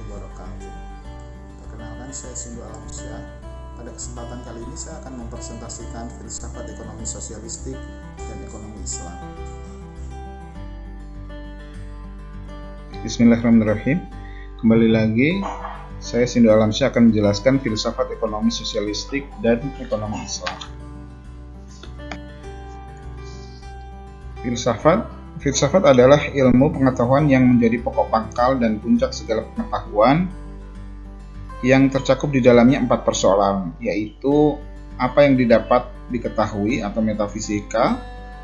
wabarakatuh. Perkenalkan, saya Sindu Alamsyah. Pada kesempatan kali ini saya akan mempresentasikan filsafat ekonomi sosialistik dan ekonomi Islam. Bismillahirrahmanirrahim. Kembali lagi, saya Sindu Alamsyah akan menjelaskan filsafat ekonomi sosialistik dan ekonomi Islam. Filsafat adalah ilmu pengetahuan yang menjadi pokok pangkal dan puncak segala pengetahuan yang tercakup di dalamnya 4 persoalan, yaitu apa yang didapat diketahui atau metafisika,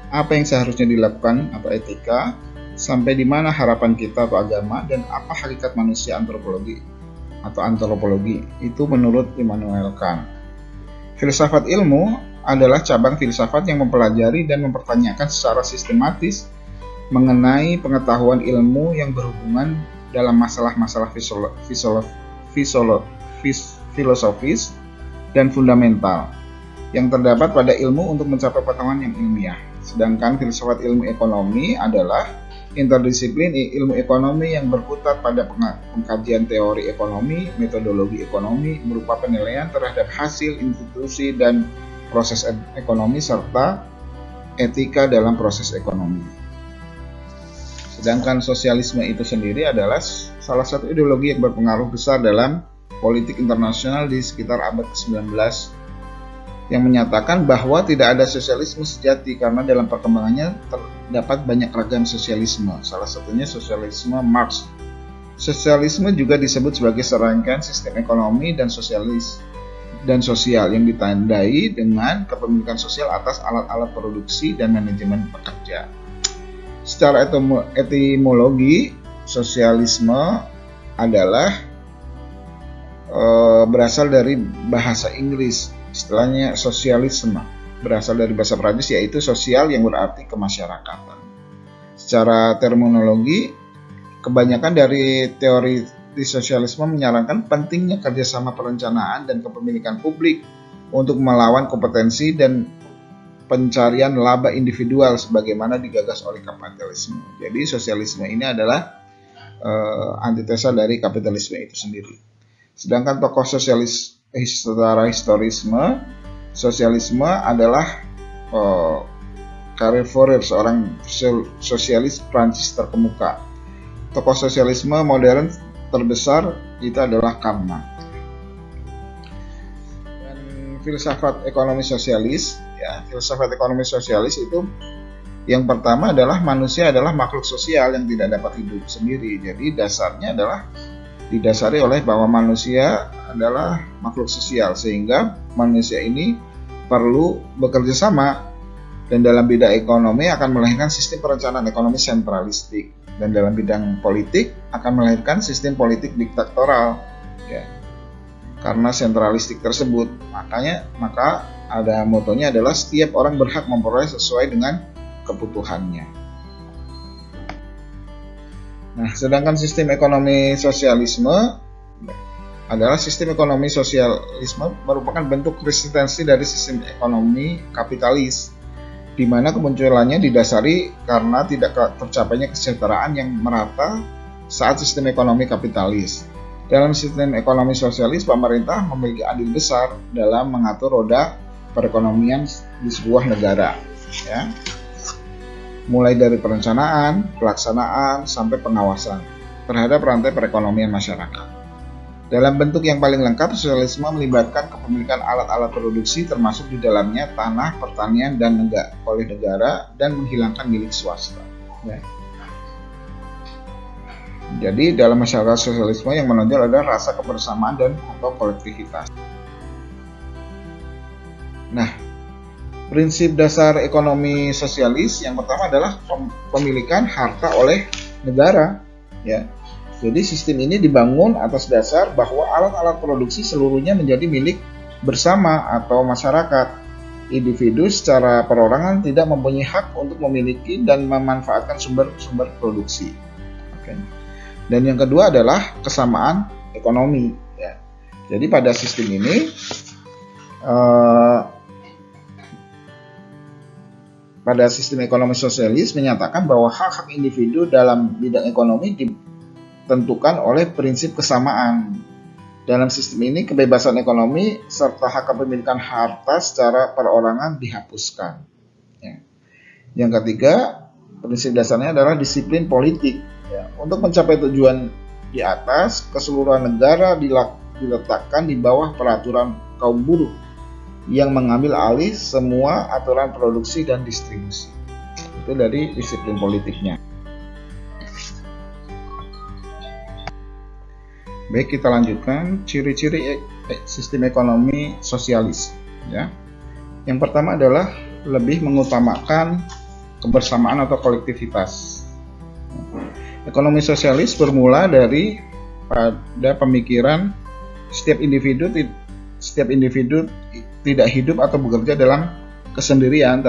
apa yang seharusnya dilakukan atau etika, sampai di mana harapan kita atau agama, dan apa hakikat manusia antropologi atau antropologi. Itu menurut Immanuel Kant. Filsafat ilmu adalah cabang filsafat yang mempelajari dan mempertanyakan secara sistematis mengenai pengetahuan ilmu yang berhubungan dalam masalah-masalah filosofis dan fundamental yang terdapat pada ilmu untuk mencapai pengetahuan yang ilmiah. Sedangkan filsafat ilmu ekonomi adalah interdisiplin ilmu ekonomi yang berkutat pada pengkajian teori ekonomi, metodologi ekonomi, berupa penilaian terhadap hasil institusi dan proses ekonomi serta etika dalam proses ekonomi. Sedangkan sosialisme itu sendiri adalah salah satu ideologi yang berpengaruh besar dalam politik internasional di sekitar abad ke-19 yang menyatakan bahwa tidak ada sosialisme sejati karena dalam perkembangannya terdapat banyak ragam sosialisme, salah satunya sosialisme Marx. Sosialisme juga disebut sebagai serangkaian sistem ekonomi dan sosial yang ditandai dengan kepemilikan sosial atas alat-alat produksi dan manajemen pekerja. Secara etimologi, sosialisme adalah berasal dari bahasa Inggris. Istilahnya sosialisme berasal dari bahasa Prancis, yaitu sosial yang berarti kemasyarakatan. Secara terminologi, kebanyakan dari teori sosialisme menyarankan pentingnya kerjasama perencanaan dan kepemilikan publik untuk melawan kompetensi dan pencarian laba individual sebagaimana digagas oleh kapitalisme. Jadi sosialisme ini adalah antitesa dari kapitalisme itu sendiri. Sedangkan tokoh sosialis secara historisme, sosialisme adalah Carl Fourier, seorang sosialis Prancis terkemuka. Tokoh sosialisme modern terbesar itu adalah Karl Marx. Dan filsafat ekonomi sosialis, filsafat ekonomi sosialis itu yang pertama adalah manusia adalah makhluk sosial yang tidak dapat hidup sendiri. Jadi dasarnya adalah didasari oleh bahwa manusia adalah makhluk sosial, sehingga manusia ini perlu bekerja sama, dan dalam bidang ekonomi akan melahirkan sistem perencanaan ekonomi sentralistik, dan dalam bidang politik akan melahirkan sistem politik diktatorial, karena sentralistik tersebut. Maka ada motonya adalah setiap orang berhak memperoleh sesuai dengan kebutuhannya. Nah, sedangkan sistem ekonomi sosialisme adalah sistem ekonomi sosialisme merupakan bentuk resistensi dari sistem ekonomi kapitalis, di mana kemunculannya didasari karena tidak tercapainya kesejahteraan yang merata saat sistem ekonomi kapitalis. Dalam sistem ekonomi sosialis, pemerintah memiliki andil besar dalam mengatur roda perekonomian di sebuah negara, mulai dari perencanaan, pelaksanaan, sampai pengawasan terhadap rantai perekonomian masyarakat. Dalam bentuk yang paling lengkap, sosialisme melibatkan kepemilikan alat-alat produksi termasuk di dalamnya tanah, pertanian, dan oleh negara, dan menghilangkan milik swasta. Jadi dalam masyarakat sosialisme yang menonjol adalah rasa kebersamaan dan atau kolektivitas. Nah, prinsip dasar ekonomi sosialis yang pertama adalah pemilikan harta oleh negara. Jadi sistem ini dibangun atas dasar bahwa alat-alat produksi seluruhnya menjadi milik bersama atau masyarakat. Individu secara perorangan tidak mempunyai hak untuk memiliki dan memanfaatkan sumber-sumber produksi. Dan yang kedua adalah kesamaan ekonomi. Jadi pada sistem ini pada sistem ekonomi sosialis menyatakan bahwa hak-hak individu dalam bidang ekonomi ditentukan oleh prinsip kesamaan. Dalam sistem ini, kebebasan ekonomi serta hak kepemilikan harta secara perorangan dihapuskan. Ya. Yang ketiga, prinsip dasarnya adalah disiplin politik. Ya. Untuk mencapai tujuan di atas, keseluruhan negara diletakkan di bawah peraturan kaum buruh yang mengambil alih semua aturan produksi dan distribusi. Itu dari disiplin politiknya. Baik, kita lanjutkan ciri-ciri sistem ekonomi sosialis. Ya. Yang pertama adalah lebih mengutamakan kebersamaan atau kolektivitas. Ekonomi sosialis bermula dari pada pemikiran setiap individu tidak hidup atau bekerja dalam kesendirian,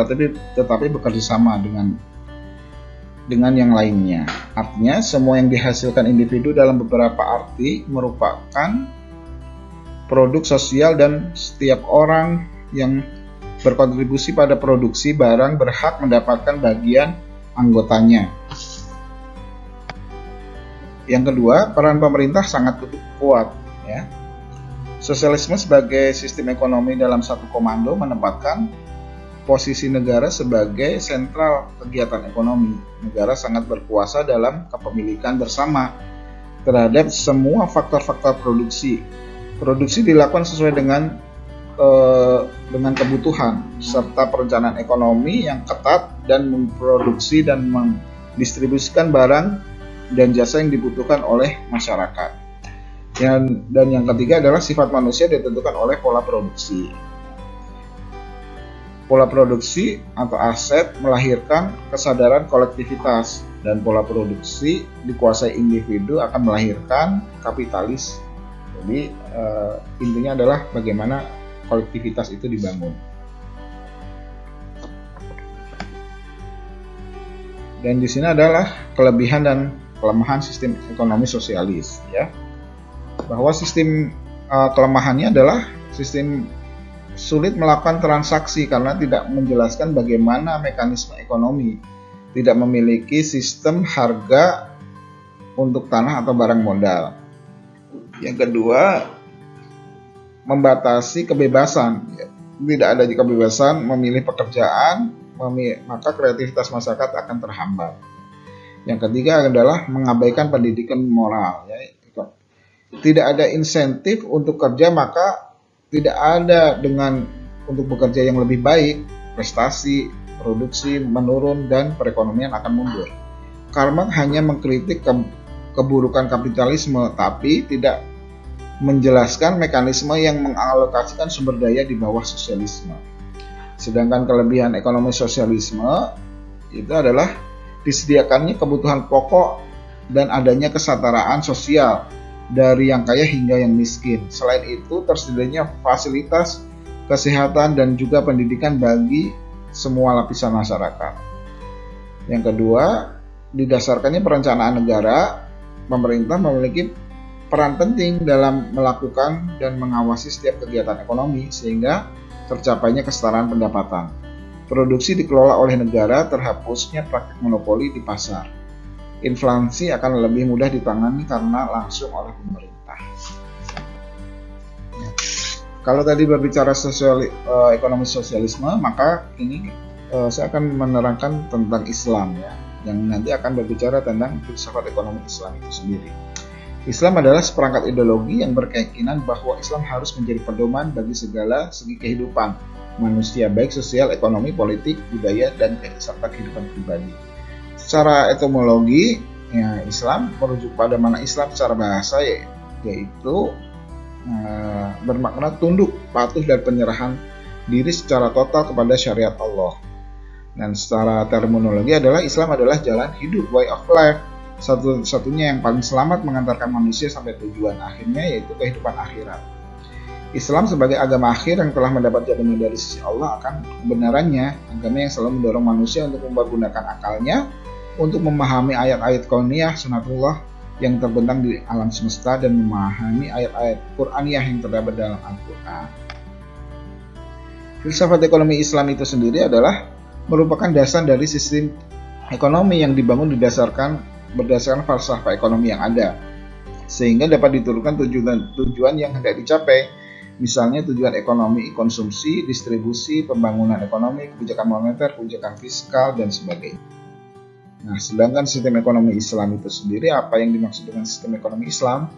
tetapi bekerja sama dengan yang lainnya. Artinya, semua yang dihasilkan individu dalam beberapa arti merupakan produk sosial dan setiap orang yang berkontribusi pada produksi barang berhak mendapatkan bagian anggotanya. Yang kedua, peran pemerintah sangat kuat. Ya. Sosialisme sebagai sistem ekonomi dalam satu komando menempatkan posisi negara sebagai sentral kegiatan ekonomi. Negara sangat berkuasa dalam kepemilikan bersama terhadap semua faktor-faktor produksi. Produksi dilakukan sesuai dengan kebutuhan serta perencanaan ekonomi yang ketat dan memproduksi dan mendistribusikan barang dan jasa yang dibutuhkan oleh masyarakat. Dan yang ketiga adalah sifat manusia ditentukan oleh pola produksi. Pola produksi atau aset melahirkan kesadaran kolektivitas, dan pola produksi dikuasai individu akan melahirkan kapitalis. Jadi intinya adalah bagaimana kolektivitas itu dibangun. Dan di sini adalah kelebihan dan kelemahan sistem ekonomi sosialis, ya. Bahwa sistem kelemahannya adalah sistem sulit melakukan transaksi karena tidak menjelaskan bagaimana mekanisme ekonomi, tidak memiliki sistem harga untuk tanah atau barang modal. Yang kedua, membatasi kebebasan. Tidak ada kebebasan memilih pekerjaan, maka kreativitas masyarakat akan terhambat. Yang ketiga adalah mengabaikan pendidikan moral. Tidak ada insentif untuk kerja, maka tidak ada untuk bekerja yang lebih baik, prestasi, produksi menurun, dan perekonomian akan mundur. Karl Marx hanya mengkritik keburukan kapitalisme, tapi tidak menjelaskan mekanisme yang mengalokasikan sumber daya di bawah sosialisme. Sedangkan kelebihan ekonomi sosialisme itu adalah disediakannya kebutuhan pokok dan adanya kesetaraan sosial dari yang kaya hingga yang miskin. Selain itu, tersedianya fasilitas kesehatan dan juga pendidikan bagi semua lapisan masyarakat. Yang kedua, didasarkannya perencanaan negara, pemerintah memiliki peran penting dalam melakukan dan mengawasi setiap kegiatan ekonomi sehingga tercapainya kesetaraan pendapatan. Produksi dikelola oleh negara, terhapusnya praktik monopoli di pasar. Inflasi akan lebih mudah ditangani karena langsung oleh pemerintah. Ya. Kalau tadi berbicara ekonomi sosialisme, maka ini saya akan menerangkan tentang Islam, ya, yang nanti akan berbicara tentang filsafat ekonomi Islam itu sendiri. Islam adalah seperangkat ideologi yang berkeyakinan bahwa Islam harus menjadi pedoman bagi segala segi kehidupan manusia, baik sosial, ekonomi, politik, budaya, dan serta kehidupan pribadi. Secara etimologi, ya, Islam merujuk pada makna Islam secara bahasa, yaitu bermakna tunduk, patuh, dan penyerahan diri secara total kepada syariat Allah. Dan secara terminologi adalah Islam adalah jalan hidup, way of life, satu-satunya yang paling selamat mengantarkan manusia sampai tujuan akhirnya, yaitu kehidupan akhirat. Islam sebagai agama akhir yang telah mendapat jaminan dari sisi Allah akan kebenarannya, agama yang selalu mendorong manusia untuk mempergunakan akalnya untuk memahami ayat-ayat kauniyah sunatullah yang terbentang di alam semesta dan memahami ayat-ayat Qur'aniyah yang terdapat dalam Al-Quran. Filsafat ekonomi Islam itu sendiri adalah merupakan dasar dari sistem ekonomi yang dibangun berdasarkan falsafah ekonomi yang ada. sehingga dapat diturunkan tujuan yang hendak dicapai. Misalnya tujuan ekonomi, konsumsi, distribusi, pembangunan ekonomi, kebijakan moneter, kebijakan fiskal, dan sebagainya. Nah, sedangkan sistem ekonomi Islam itu sendiri, apa yang dimaksud dengan sistem ekonomi Islam?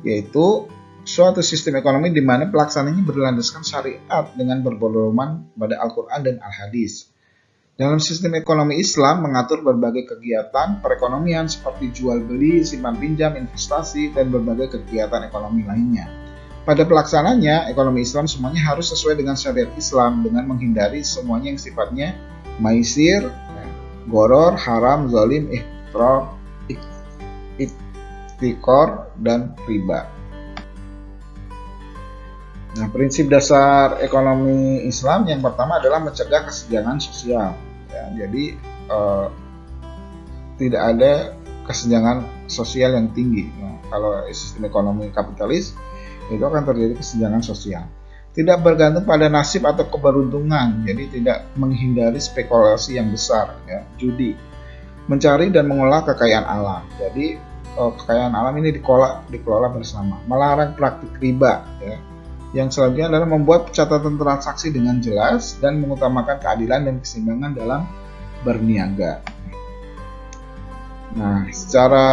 Yaitu suatu sistem ekonomi di mana pelaksananya berlandaskan syariat dengan berpedoman pada Al-Quran dan Al-Hadis. Dalam sistem ekonomi Islam mengatur berbagai kegiatan perekonomian seperti jual beli, simpan pinjam, investasi, dan berbagai kegiatan ekonomi lainnya. Pada pelaksananya, ekonomi Islam semuanya harus sesuai dengan syariat Islam dengan menghindari semuanya yang sifatnya maisir, goror, haram, zalim, ihtikor, dan riba. Nah, prinsip dasar ekonomi Islam yang pertama adalah mencegah kesenjangan sosial. Ya, jadi tidak ada kesenjangan sosial yang tinggi. Nah, kalau sistem ekonomi kapitalis itu akan terjadi kesenjangan sosial. Tidak bergantung pada nasib atau keberuntungan, jadi tidak menghindari spekulasi yang besar, ya, judi, mencari dan mengolah kekayaan alam. Jadi kekayaan alam ini dikelola bersama, melarang praktik riba, ya. Yang selanjutnya adalah membuat catatan transaksi dengan jelas dan mengutamakan keadilan dan keseimbangan dalam berniaga. Nah, secara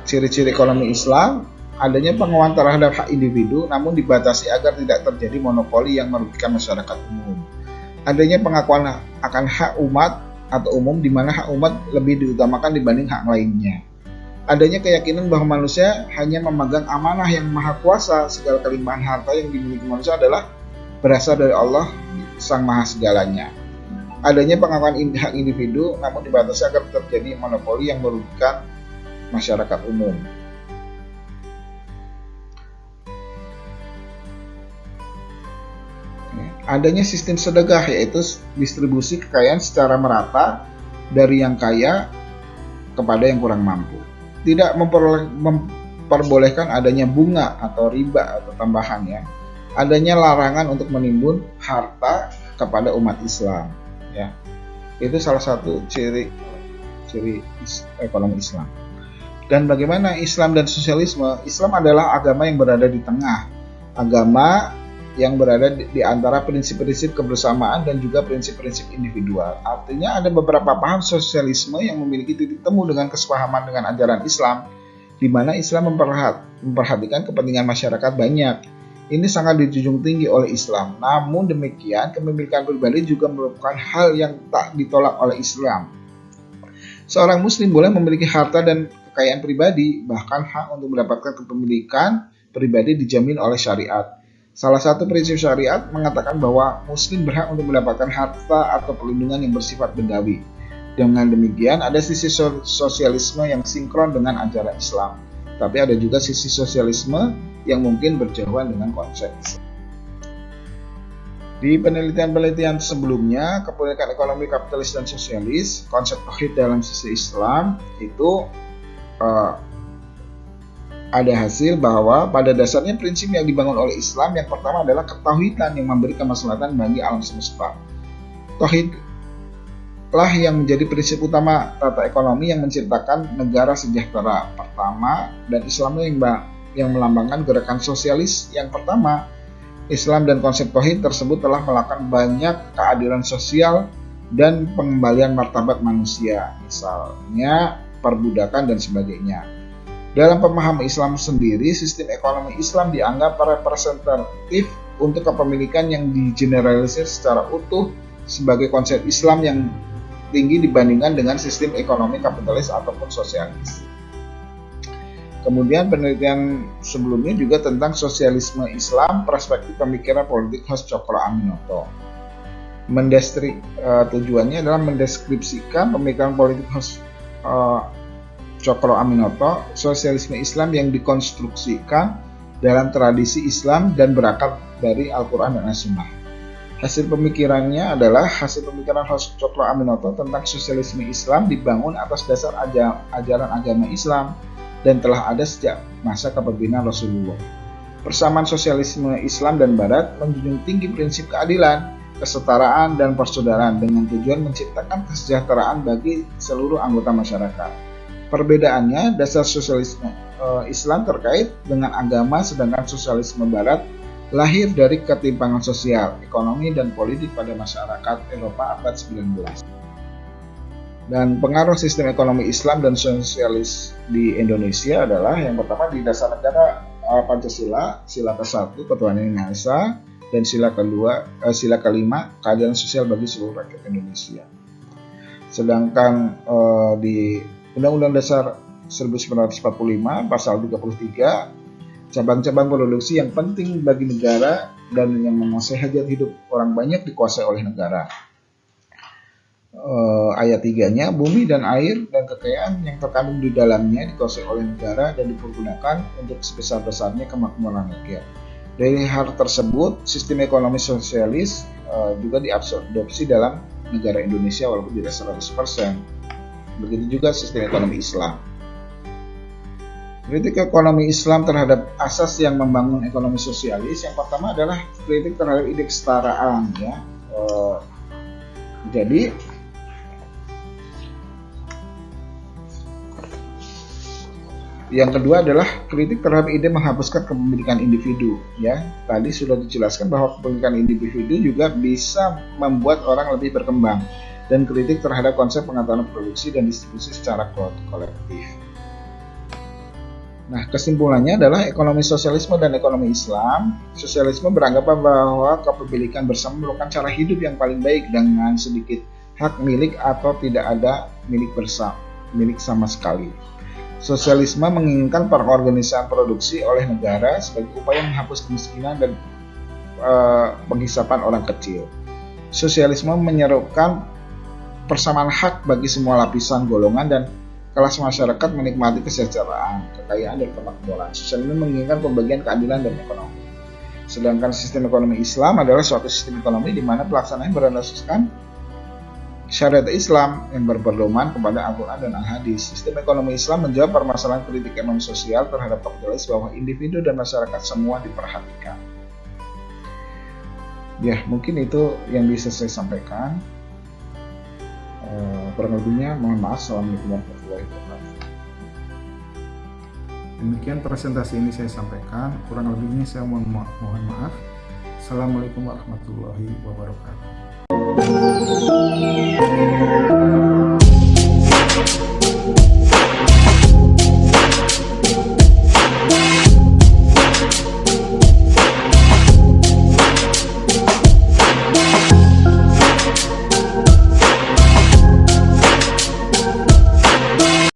ciri-ciri ekonomi Islam, adanya penguatan terhadap hak individu namun dibatasi agar tidak terjadi monopoli yang merugikan masyarakat umum. Adanya pengakuan akan hak umat atau umum di mana hak umat lebih diutamakan dibanding hak lainnya. Adanya keyakinan bahwa manusia hanya memegang amanah yang maha kuasa, segala kelimpahan harta yang dimiliki manusia adalah berasal dari Allah Sang Maha Segalanya. Adanya pengakuan hak individu namun dibatasi agar terjadi monopoli yang merugikan masyarakat umum. Adanya sistem sedekah, yaitu distribusi kekayaan secara merata dari yang kaya kepada yang kurang mampu. Tidak memperbolehkan adanya bunga atau riba atau tambahannya. Adanya larangan untuk menimbun harta kepada umat Islam. Ya, itu salah satu ciri ekonomi Islam. Dan bagaimana Islam dan sosialisme? Islam adalah agama yang berada di tengah. Agama yang berada di antara prinsip-prinsip kebersamaan dan juga prinsip-prinsip individual. Artinya ada beberapa paham sosialisme yang memiliki titik temu dengan kesepahaman dengan ajaran Islam, di mana Islam memperhatikan kepentingan masyarakat banyak. Ini sangat dijunjung tinggi oleh Islam. Namun demikian, kepemilikan pribadi juga merupakan hal yang tak ditolak oleh Islam. Seorang muslim boleh memiliki harta dan kekayaan pribadi, bahkan hak untuk mendapatkan kepemilikan pribadi dijamin oleh syariat. Salah satu prinsip syariat mengatakan bahwa muslim berhak untuk mendapatkan harta atau perlindungan yang bersifat bendawi. Dengan demikian, ada sisi sosialisme yang sinkron dengan ajaran Islam. Tapi ada juga sisi sosialisme yang mungkin berjauhan dengan konsep Islam. Di penelitian-penelitian sebelumnya, kepemilikan ekonomi kapitalis dan sosialis, konsep tauhid dalam sisi Islam itu ada hasil bahwa pada dasarnya prinsip yang dibangun oleh Islam yang pertama adalah ketauhidan yang memberi kemaslahatan bagi alam semesta. Tauhidlah yang menjadi prinsip utama tata ekonomi yang menciptakan negara sejahtera pertama, dan Islamnya yang melambangkan gerakan sosialis yang pertama. Islam dan konsep tauhid tersebut telah melakukan banyak keadilan sosial dan pengembalian martabat manusia, misalnya perbudakan dan sebagainya. Dalam pemahaman Islam sendiri, sistem ekonomi Islam dianggap representatif untuk kepemilikan yang digeneralisir secara utuh sebagai konsep Islam yang tinggi dibandingkan dengan sistem ekonomi kapitalis ataupun sosialis. Kemudian penelitian sebelumnya juga tentang sosialisme Islam, perspektif pemikiran politik khas Cokro Aminoto. Tujuannya adalah mendeskripsikan pemikiran politik khas Cokro Aminoto, sosialisme Islam yang dikonstruksikan dalam tradisi Islam dan berakar dari Al-Quran dan As-Sunnah. Hasil pemikirannya adalah hasil pemikiran Cokro Aminoto tentang sosialisme Islam dibangun atas dasar ajaran agama Islam dan telah ada sejak masa kepemimpinan Rasulullah. Persamaan sosialisme Islam dan Barat menjunjung tinggi prinsip keadilan, kesetaraan, dan persaudaraan dengan tujuan menciptakan kesejahteraan bagi seluruh anggota masyarakat. Perbedaannya, dasar sosialisme Islam terkait dengan agama, sedangkan sosialisme Barat lahir dari ketimpangan sosial, ekonomi, dan politik pada masyarakat Eropa abad 19. Dan pengaruh sistem ekonomi Islam dan sosialis di Indonesia adalah yang pertama di dasar negara Pancasila, sila ke-1 ketuhanan yang Maha Esa, dan sila kelima keadilan sosial bagi seluruh rakyat Indonesia. Sedangkan di Undang-Undang Dasar 1945 pasal 33, cabang-cabang produksi yang penting bagi negara dan yang menguasai hajat hidup orang banyak dikuasai oleh negara. Ayat 3-nya, bumi dan air dan kekayaan yang terkandung di dalamnya dikuasai oleh negara dan dipergunakan untuk sebesar-besarnya kemakmuran rakyat. Dari hal tersebut, sistem ekonomi sosialis juga diadopsi dalam negara Indonesia walaupun tidak 100%. Begitu juga sistem ekonomi Islam. Kritik ekonomi Islam terhadap asas yang membangun ekonomi sosialis, yang pertama adalah kritik terhadap ide kesetaraan, ya. Jadi yang kedua adalah kritik terhadap ide menghapuskan kepemilikan individu, ya. Tadi sudah dijelaskan bahwa kepemilikan individu juga bisa membuat orang lebih berkembang, dan kritik terhadap konsep pengetahuan produksi dan distribusi secara kolektif. Nah, kesimpulannya adalah ekonomi sosialisme dan ekonomi Islam. Sosialisme beranggapan bahwa kepemilikan bersama merupakan cara hidup yang paling baik dengan sedikit hak milik atau tidak ada milik sama sekali. Sosialisme menginginkan perorganisaan produksi oleh negara sebagai upaya menghapus kemiskinan dan penghisapan orang kecil. Sosialisme menyerukan persamaan hak bagi semua lapisan, golongan, dan kelas masyarakat menikmati kesejahteraan, kekayaan, dan kemakmuran. Sosialisme menginginkan pembagian keadilan dan ekonomi. Sedangkan sistem ekonomi Islam adalah suatu sistem ekonomi di mana pelaksanaannya berdasarkan syariat Islam yang berpedoman kepada Al-Quran dan Al-Hadis. Sistem ekonomi Islam menjawab permasalahan kritik ekonomi sosial terhadap kapitalis bahwa individu dan masyarakat semua diperhatikan. Ya, mungkin itu yang bisa saya sampaikan. Kurang lebihnya mohon maaf. Assalamualaikum warahmatullahi wabarakatuh. Demikian presentasi ini saya sampaikan. Kurang lebihnya saya mohon maaf. Assalamualaikum warahmatullahi wabarakatuh.